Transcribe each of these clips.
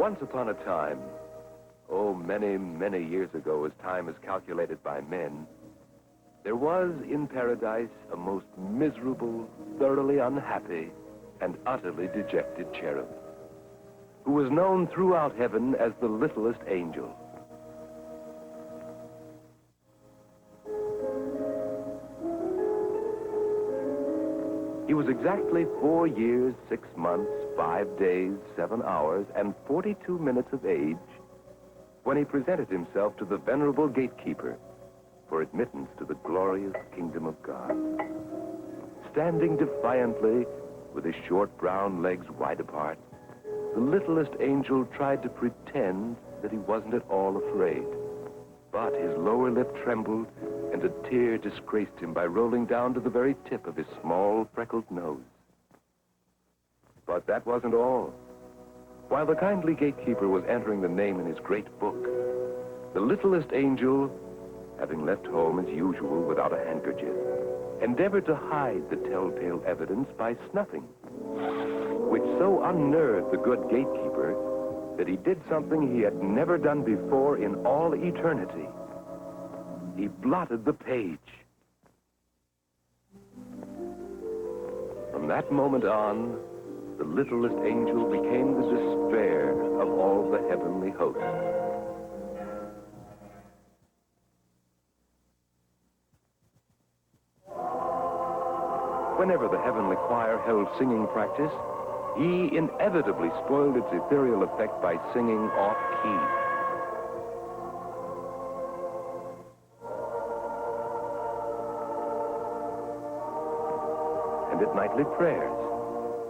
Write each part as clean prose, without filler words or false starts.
Once upon a time, oh, many, many years ago, as time is calculated by men, there was in paradise a most miserable, thoroughly unhappy, and utterly dejected cherub, who was known throughout heaven as the littlest angel. He was exactly 4 years, 6 months, 5 days, 7 hours, and 42 minutes of age when he presented himself to the venerable gatekeeper for admittance to the glorious kingdom of God. Standing defiantly, with his short brown legs wide apart, the littlest angel tried to pretend that he wasn't at all afraid. But his lower lip trembled, and a tear disgraced him by rolling down to the very tip of his small, freckled nose. But that wasn't all. While the kindly gatekeeper was entering the name in his great book, the littlest angel, having left home as usual without a handkerchief, endeavored to hide the telltale evidence by snuffing, which so unnerved the good gatekeeper that he did something he had never done before in all eternity. He blotted the page. From that moment on, the littlest angel became the despair of all the heavenly hosts. Whenever the heavenly choir held singing practice, he inevitably spoiled its ethereal effect by singing off-key. And at nightly prayers,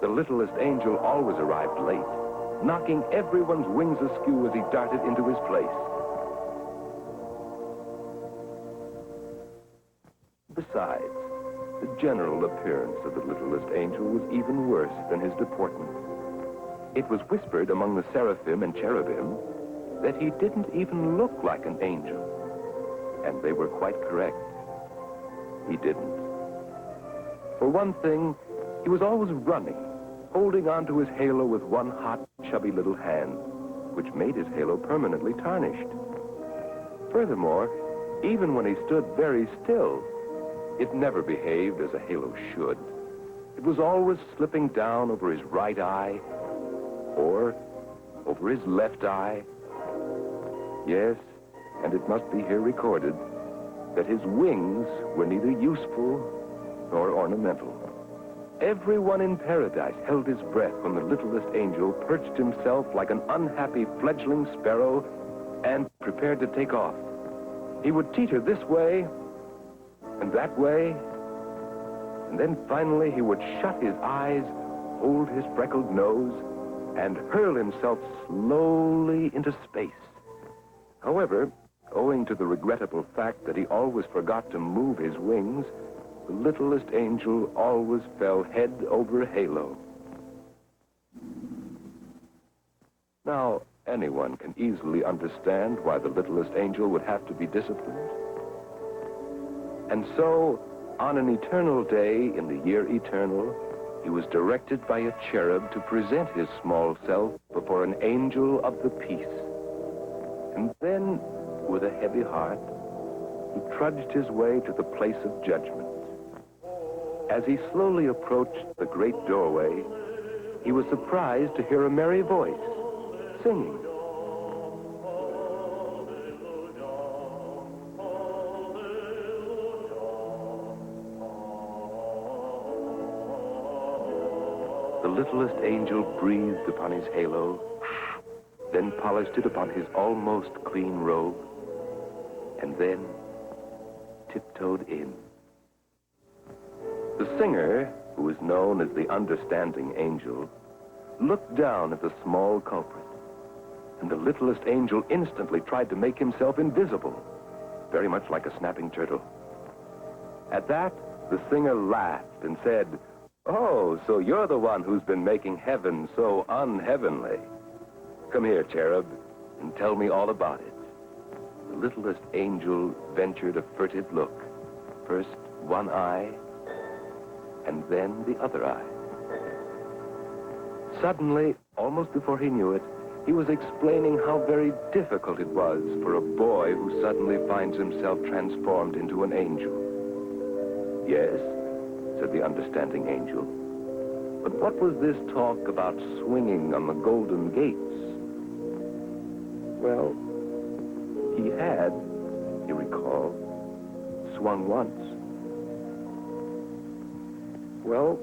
the littlest angel always arrived late, knocking everyone's wings askew as he darted into his place. Besides, the general appearance of the littlest angel was even worse than his deportment. It was whispered among the seraphim and cherubim that he didn't even look like an angel. And they were quite correct. He didn't. For one thing, he was always running, holding on to his halo with one hot, chubby little hand, which made his halo permanently tarnished. Furthermore, even when he stood very still, it never behaved as a halo should. It was always slipping down over his right eye or over his left eye. Yes, and it must be here recorded that his wings were neither useful nor ornamental. Everyone in paradise held his breath when the littlest angel perched himself like an unhappy fledgling sparrow and prepared to take off. He would teeter this way and that way, and then finally he would shut his eyes, hold his freckled nose, and hurl himself slowly into space. However, owing to the regrettable fact that he always forgot to move his wings, the littlest angel always fell head over halo. Now, anyone can easily understand why the littlest angel would have to be disciplined. And so, on an eternal day in the year eternal, he was directed by a cherub to present his small self before an angel of the peace. And then, with a heavy heart, he trudged his way to the place of judgment. As he slowly approached the great doorway, he was surprised to hear a merry voice singing. The littlest angel breathed upon his halo, then polished it upon his almost clean robe, and then tiptoed in. The singer, who is known as the understanding angel, looked down at the small culprit, and the littlest angel instantly tried to make himself invisible, very much like a snapping turtle. At that, the singer laughed and said, "Oh, so you're the one who's been making heaven so unheavenly. Come here, cherub, and tell me all about it." The littlest angel ventured a furtive look, first one eye, and then the other eye. Suddenly, almost before he knew it, He was explaining how very difficult it was for a boy who suddenly finds himself transformed into an angel. Yes, said the understanding angel. But what was this talk about swinging on the golden gates? Well, he had, you recall, swung once. Well,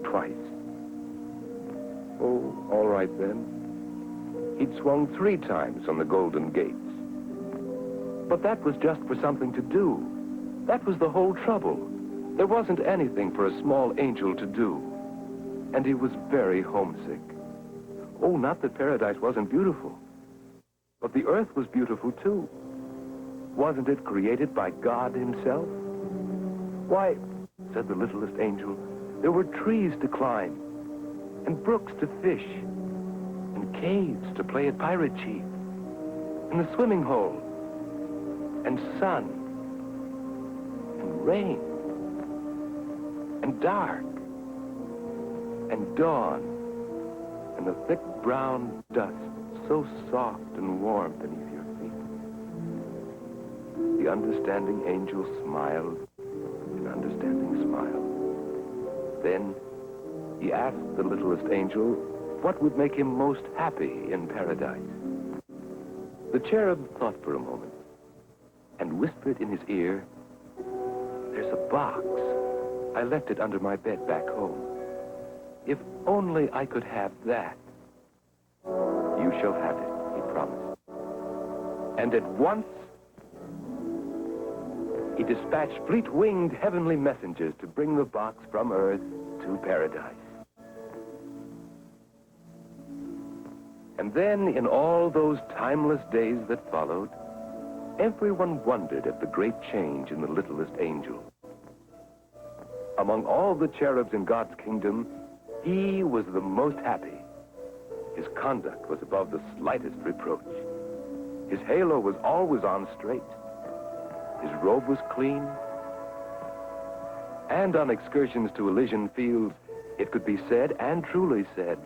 twice. Oh, all right then. He'd swung 3 times on the golden gates. But that was just for something to do. That was the whole trouble. There wasn't anything for a small angel to do. And he was very homesick. Oh, not that paradise wasn't beautiful. But the earth was beautiful too. Wasn't it created by God himself? Why, said the littlest angel, there were trees to climb, and brooks to fish, and caves to play at pirate chief, and the swimming hole, and sun, and rain, and dark, and dawn, and the thick brown dust so soft and warm beneath your feet. The understanding angel smiled an understanding smile. Then he asked the littlest angel what would make him most happy in paradise. The cherub thought for a moment and whispered in his ear, "There's a box. I left it under my bed back home. If only I could have that." "You shall have it," he promised. And at once, he dispatched fleet-winged heavenly messengers to bring the box from earth to paradise. And then, in all those timeless days that followed, everyone wondered at the great change in the littlest angel. Among all the cherubs in God's kingdom, he was the most happy. His conduct was above the slightest reproach. His halo was always on straight. His robe was clean. And on excursions to Elysian fields, it could be said, and truly said,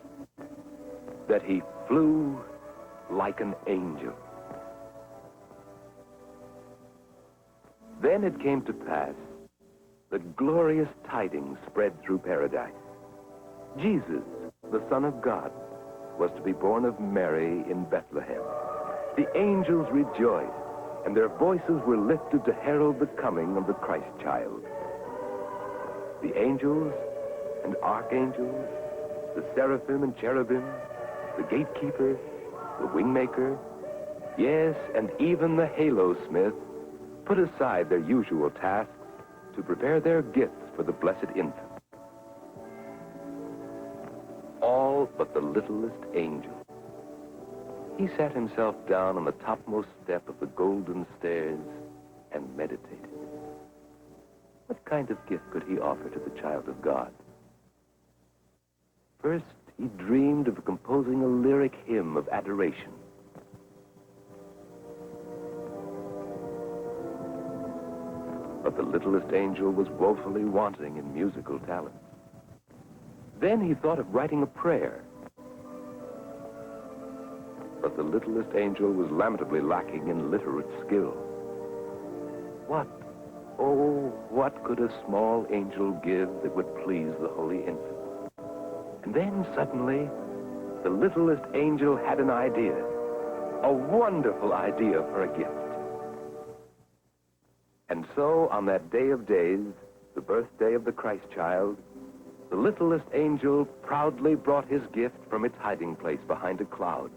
that he flew like an angel. Then it came to pass that glorious tidings spread through paradise. Jesus, the Son of God, was to be born of Mary in Bethlehem. The angels rejoiced, and their voices were lifted to herald the coming of the Christ child. The angels and archangels, the seraphim and cherubim, the gatekeeper, the wingmaker, yes, and even the halo smith, put aside their usual tasks to prepare their gifts for the blessed infant. All but the littlest angel. He sat himself down on the topmost step of the golden stairs and meditated. What kind of gift could he offer to the child of God? First, he dreamed of composing a lyric hymn of adoration. But the littlest angel was woefully wanting in musical talent. Then he thought of writing a prayer. But the littlest angel was lamentably lacking in literate skill. What, oh, what could a small angel give that would please the holy infant? And then suddenly, the littlest angel had an idea, a wonderful idea for a gift. And so, on that day of days, the birthday of the Christ child, the littlest angel proudly brought his gift from its hiding place behind a cloud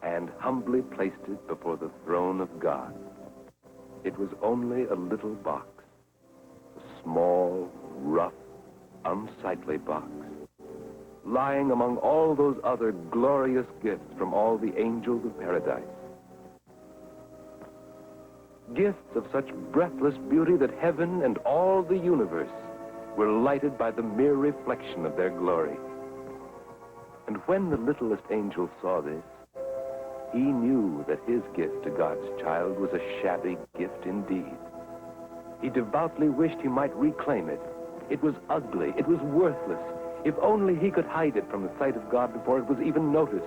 and humbly placed it before the throne of God. It was only a little box, a small, rough, unsightly box, lying among all those other glorious gifts from all the angels of paradise. Gifts of such breathless beauty that heaven and all the universe were lighted by the mere reflection of their glory. And when the littlest angel saw this, he knew that his gift to God's child was a shabby gift indeed. He devoutly wished he might reclaim it. It was ugly. It was worthless. If only he could hide it from the sight of God before it was even noticed.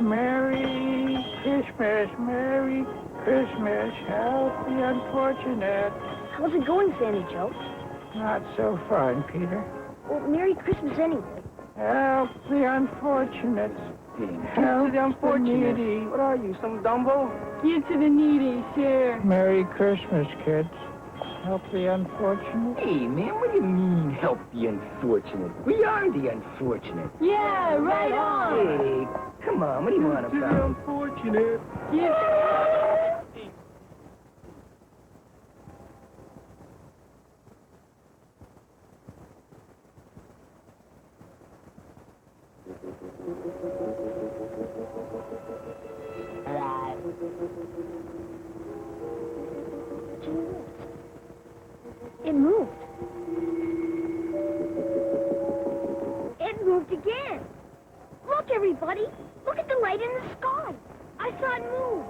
Merry Christmas, Merry Christmas, help the unfortunate. How's it going, Santa Joe? Not so fun, Peter. Well, Merry Christmas anyway. Help the unfortunate. Help the unfortunate. Needy. What are you, some Dumbo? Give to the needy, sure. Merry Christmas, kids. Help the unfortunate. Hey, man, what do you mean, help the unfortunate? We are the unfortunate. Yeah, right on. Hey, come on, what do you want about? Unfortunate. It moved. It moved again. Look, everybody. Look at the light in the sky. I saw it move.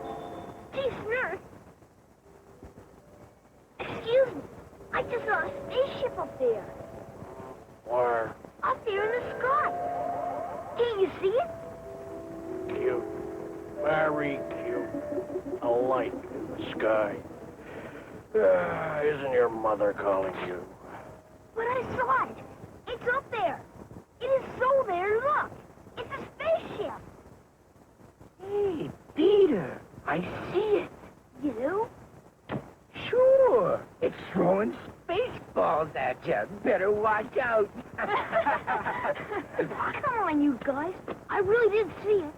Gee, Smurf. Excuse me. I just saw a spaceship up there. Where? Up there in the sky. Can't you see it? Cute. Very cute. A light in the sky. Isn't your mother calling you? But I saw it. It's up there. It is so there. Look. It's a spaceship. Hey, Peter, I see it. You do? Sure, it's throwing space balls at you. Better watch out. Come on, you guys. I really did see it.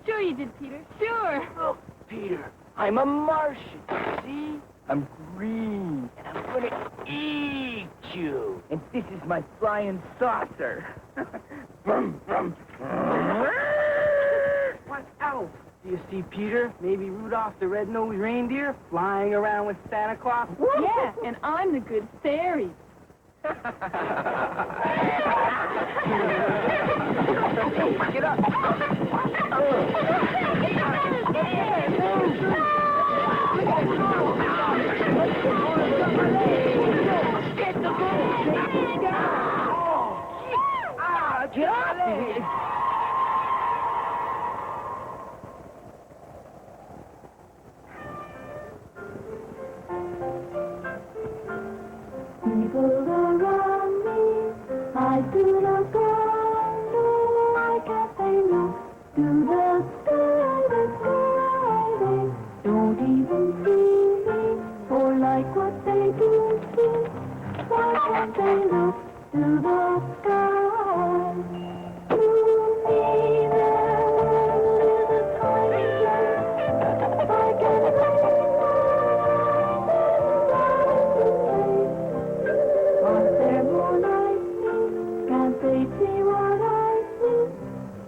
Sure you did, Peter. Sure. Look, Peter, I'm a Martian, see? I'm green, and I'm gonna eat you. And this is my flying saucer. Brum, brum. Watch out. Do you see Peter? Maybe Rudolph the red-nosed reindeer flying around with Santa Claus? Yeah, and I'm the good fairy. Get up. Get up. People around me, I do not go. No, I can't say no to the sky. They don't even see me or like what they do see. Why can't they look to the sky? To me, their world is a tiny place. I can't say are there more like me? Can't they see what I see?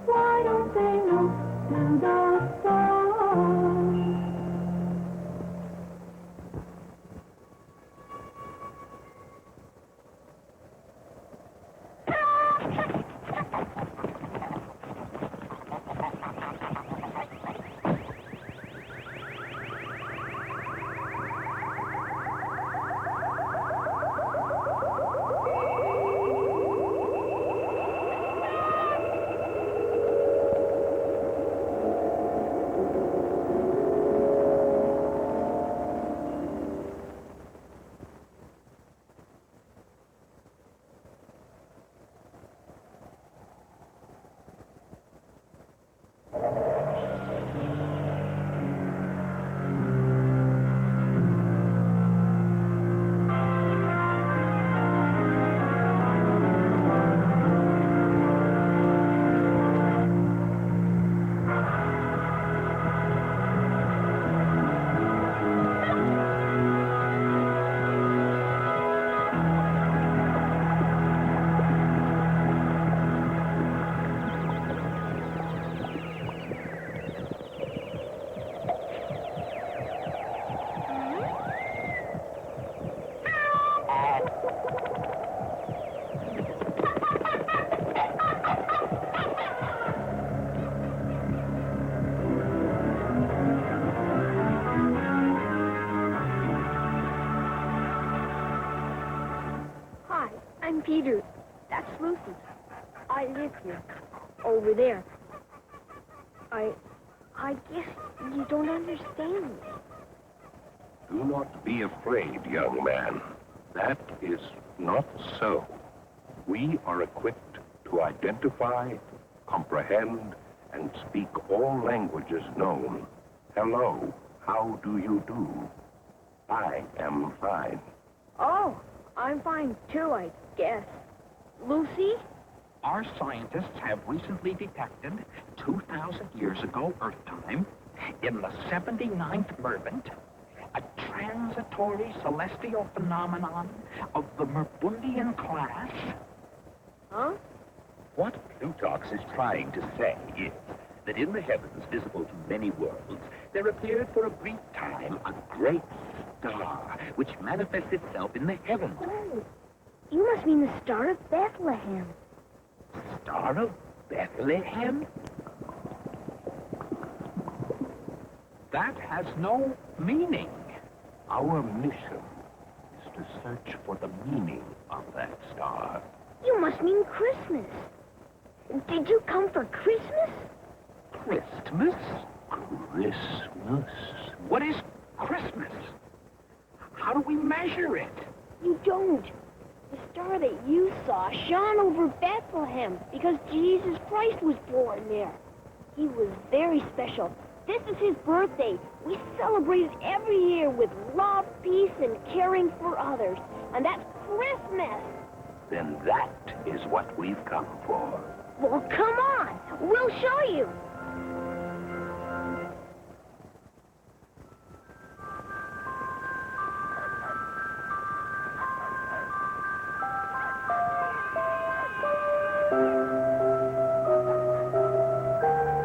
Why don't they look to the stars? Hi, I'm Peter. That's Lucy. I live here. Over there. I I guess you don't understand me. Do not be afraid, young man. That is not so. We are equipped to identify, comprehend, and speak all languages known. Hello, how do you do? I am fine. Oh, I'm fine too, I guess. Lucy? Our scientists have recently detected, 2,000 years ago Earth time, in the 79th Mervent, a transitory celestial phenomenon of the Merbundian class. Huh? What Plutarch is trying to say is that in the heavens visible to many worlds, there appeared for a brief time a great star, which manifests itself in the heavens. Oh, you must mean the Star of Bethlehem. Star of Bethlehem? That has no meaning. Our mission is to search for the meaning of that star. You must mean Christmas. Did you come for Christmas? Christmas? Christmas? What is Christmas? How do we measure it? You don't. The star that you saw shone over Bethlehem because Jesus Christ was born there. He was very special. This is his birthday. We celebrate it every year with love, peace, and caring for others. And that's Christmas. Then that is what we've come for. Well, come on. We'll show you.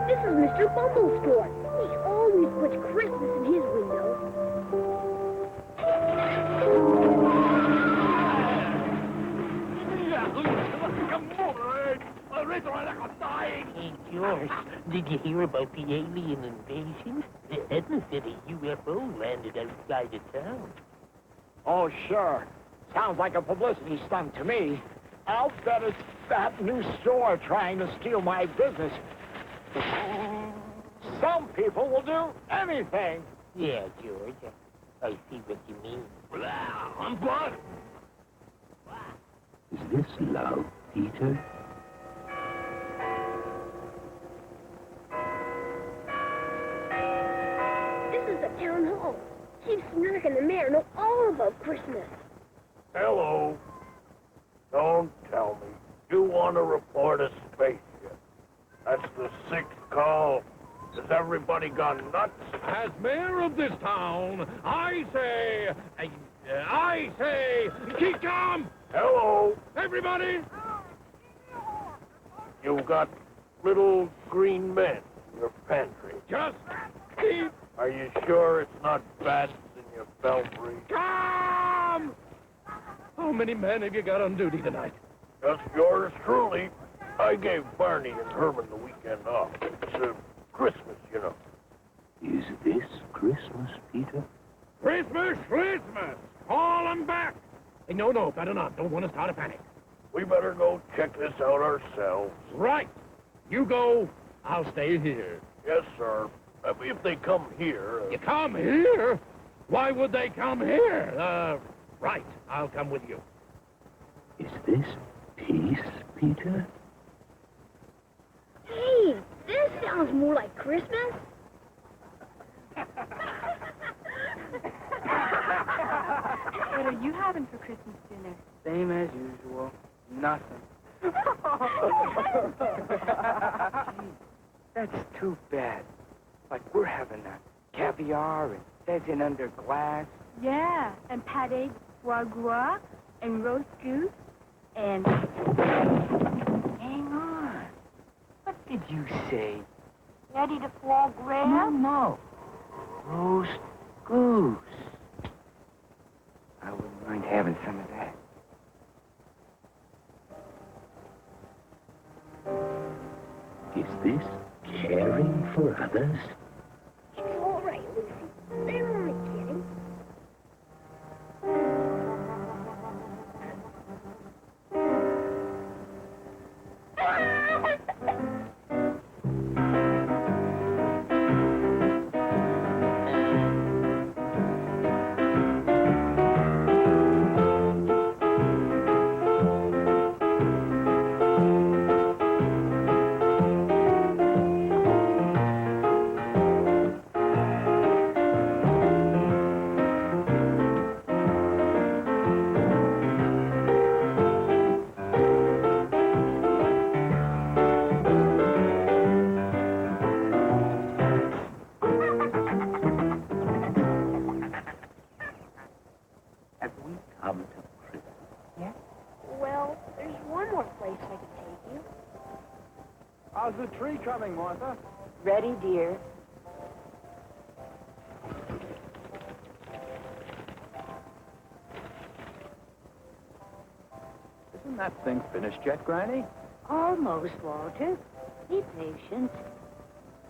This is Mr. Bumble's store. He always puts Christmas in his window. Hey, George, did you hear about the alien invasion? Edna said a UFO landed outside of town. Oh, sure. Sounds like a publicity stunt to me. I'll bet it's that new store trying to steal my business. Some people will do anything. Yeah, George, I see what you mean. I'm blood. Is this love, Peter? This is the town hall. Chief Snark and the mayor know all about Christmas. Hello. Don't tell me. You want to report a spaceship. That's the 6th call. Has everybody gone nuts? As mayor of this town, I say, keep calm! Hello? Everybody? You've got little green men in your pantry. Just keep... Are you sure it's not bats in your belfry? Calm! How many men have you got on duty tonight? Just yours truly. I gave Barney and Herman the weekend off. It's Christmas, you know. Is this Christmas, Peter? Christmas, Christmas! Call 'em back! Hey, no, better not. Don't want to start a panic. We better go check this out ourselves. Right. You go. I'll stay here. Yes, sir. If they come here... You come here? Why would they come here? Right. I'll come with you. Is this peace, Peter? Hey, this sounds more like Christmas. What are you having for Christmas dinner? Same as usual. Nothing. That's too bad. Like we're having caviar and pheasant under glass. Yeah, and pâté foie gras and roast goose and... Hang on. What did you say? Ready to foie gras? No. Roast goose. I wouldn't mind having some of that. Is this caring for others? It's all right, Lucy. They're only kidding. How's the tree coming, Martha? Ready, dear. Isn't that thing finished yet, Granny? Almost, Walter. Be patient.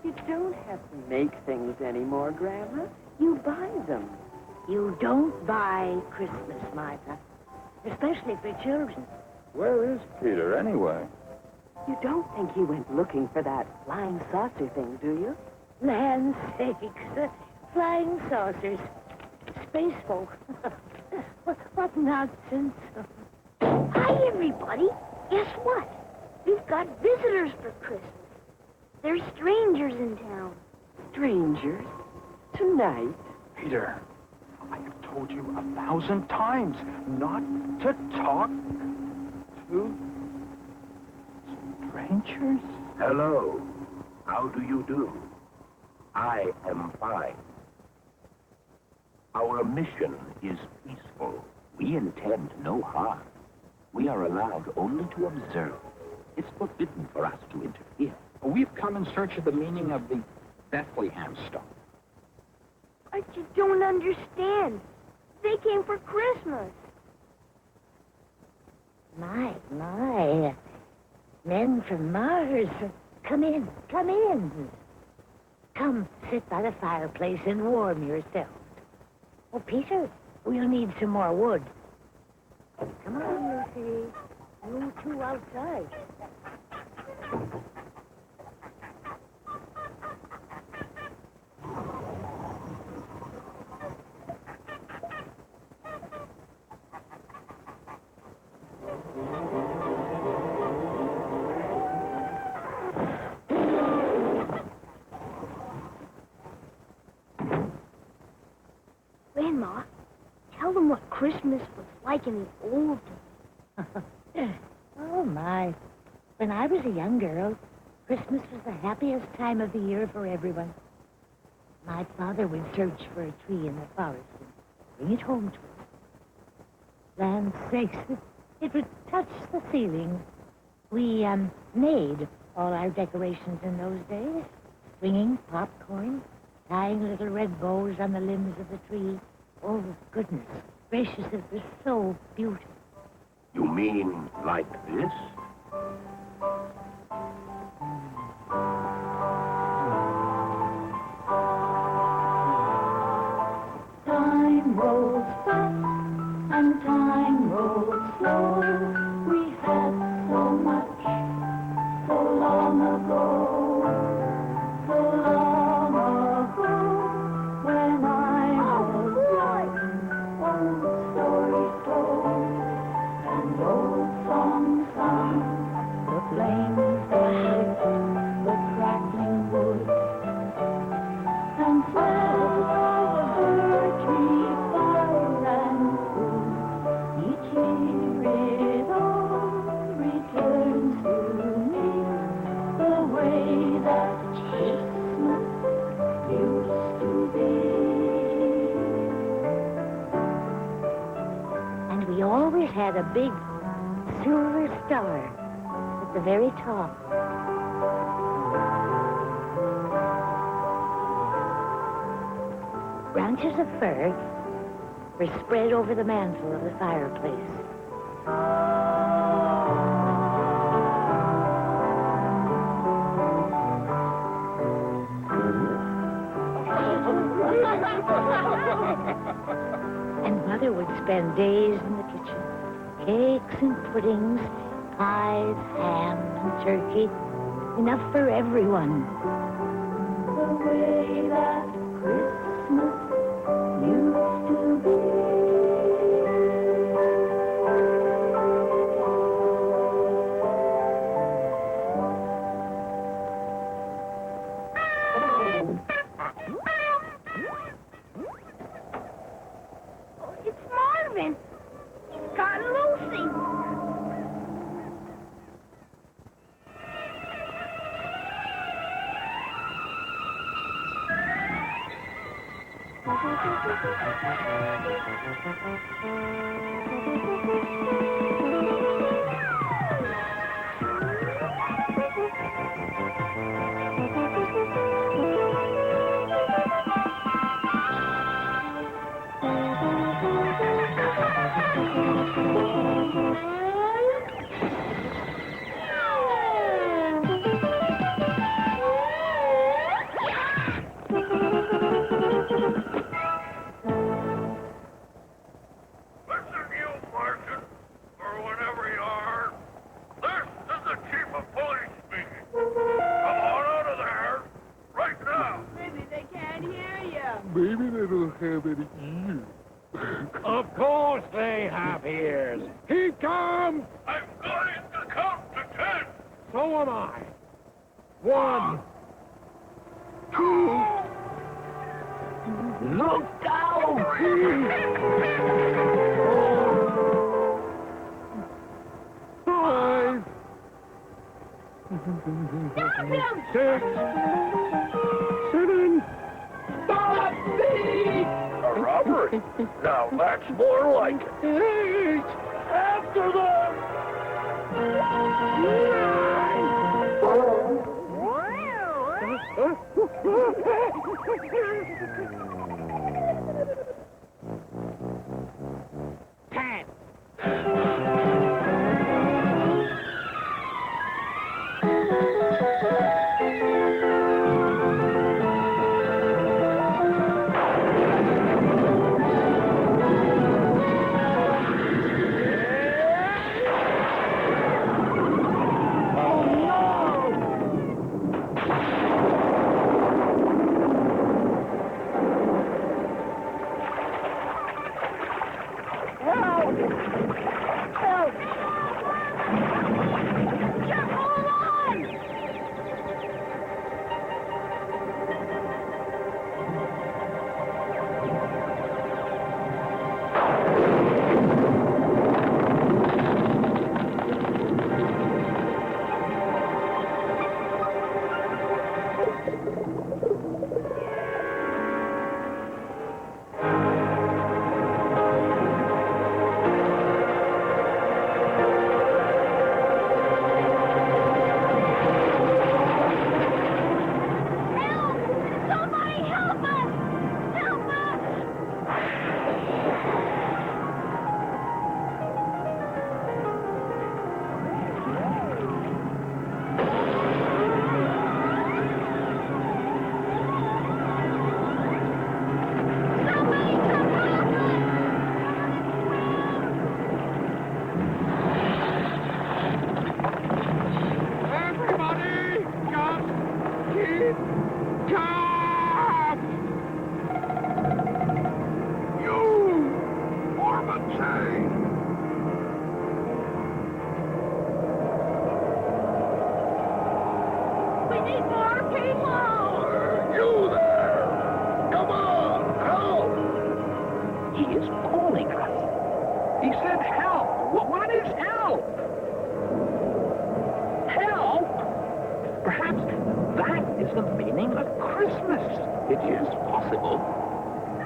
You don't have to make things anymore, Grandma. You buy them. You don't buy Christmas, Martha. Especially for children. Where is Peter, anyway? You don't think he went looking for that flying saucer thing, do you? Land sakes. Flying saucers. Space folk. what nonsense. Hi, everybody. Guess what? We've got visitors for Christmas. They're strangers in town. Strangers? Tonight? Peter, I have told you 1,000 times not to talk to strangers. Hello. How do you do? I am fine. Our mission is peaceful. We intend no harm. We are allowed only to observe. It's forbidden for us to interfere. We've come in search of the meaning of the Bethlehem stone. I just don't understand. They came for Christmas. My. Men from Mars. Come in. Come, sit by the fireplace and warm yourselves. Oh, Peter, we'll need some more wood. Come on, Lucy. You two outside. Grandma, tell them what Christmas was like in the old days. Oh, my. When I was a young girl, Christmas was the happiest time of the year for everyone. My father would search for a tree in the forest and bring it home to us. Land sakes, it would touch the ceiling. We, made all our decorations in those days. Stringing popcorn, tying little red bows on the limbs of the tree. Oh, goodness gracious, it was so beautiful. You mean like this? Time rolls fast and time rolls slow. We had so much so long ago. So long ago when I was young. Old stories told and old songs sung. The flames that lit the crackling wood. And smells of birch-tree fire and food. Each year it all returns to me the way that Christmas used to be. And we always had a big silver star at the very top. Branches of fir were spread over the mantel of the fireplace. And Mother would spend days in the kitchen. Cakes and puddings, pies, ham and turkey. Enough for everyone. The way that Christmas used to be. Oh, it's Marvin. He's got Lucy. Of course they have ears. Keep calm. I'm going to count to 10. So am I. 1, 2. Look out! 5, 6, 7. Stop thief! A robbery? Now that's more like it. 8. After them!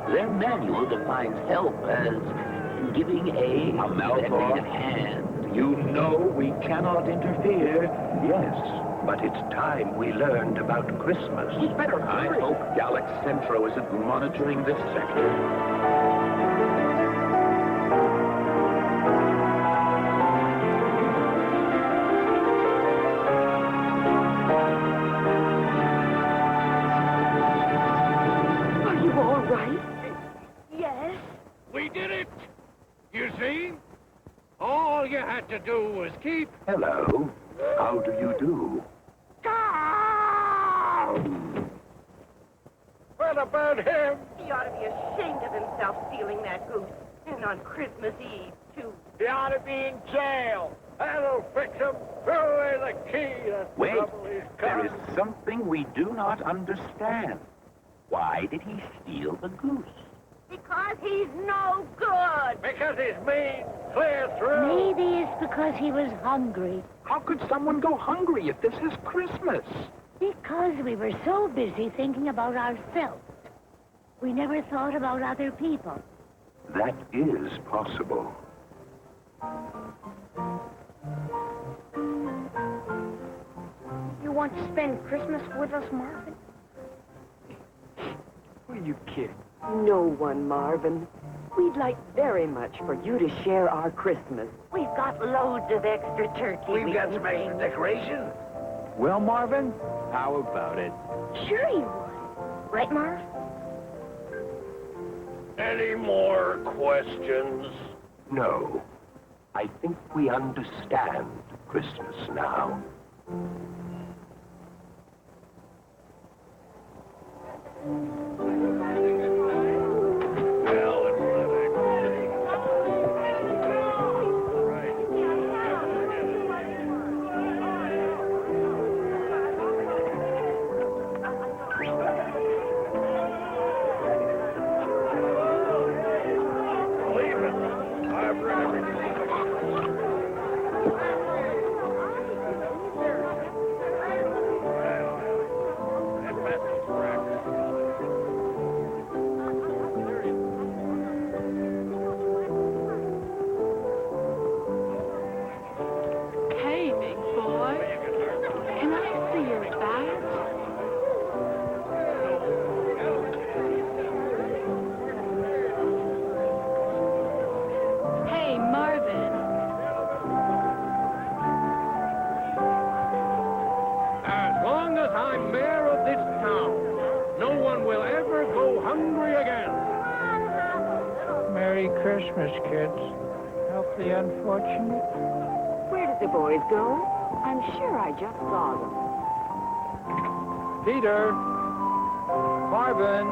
Their manual defines help as giving a Malfoy, hand. you know we cannot interfere. Yes, but it's time we learned about Christmas. We better hurry. I hope Galax Centro isn't monitoring this sector. We did it! You see? All you had to do was keep... Hello. How do you do? What about him? He ought to be ashamed of himself stealing that goose. And on Christmas Eve, too. He ought to be in jail. That'll fix him. Throw away the key. That's Wait, trouble he's there is caused. something we do not understand. Why did he steal the goose? Because he's no good. Because he's mean, clear through. Maybe it's because he was hungry. How could someone go hungry if this is Christmas? Because we were so busy thinking about ourselves. We never thought about other people. That is possible. You want to spend Christmas with us, Marvin? Who are you kidding? No one, Marvin. We'd like very much for you to share our Christmas. We've got loads of extra turkey. We've got some extra decorations. Well, Marvin, how about it? Sure you would. Right, Marv? Any more questions? No. I think we understand Christmas now. generous, kids. Help the unfortunate. Where did the boys go? I'm sure I just saw them. Peter, Marvin,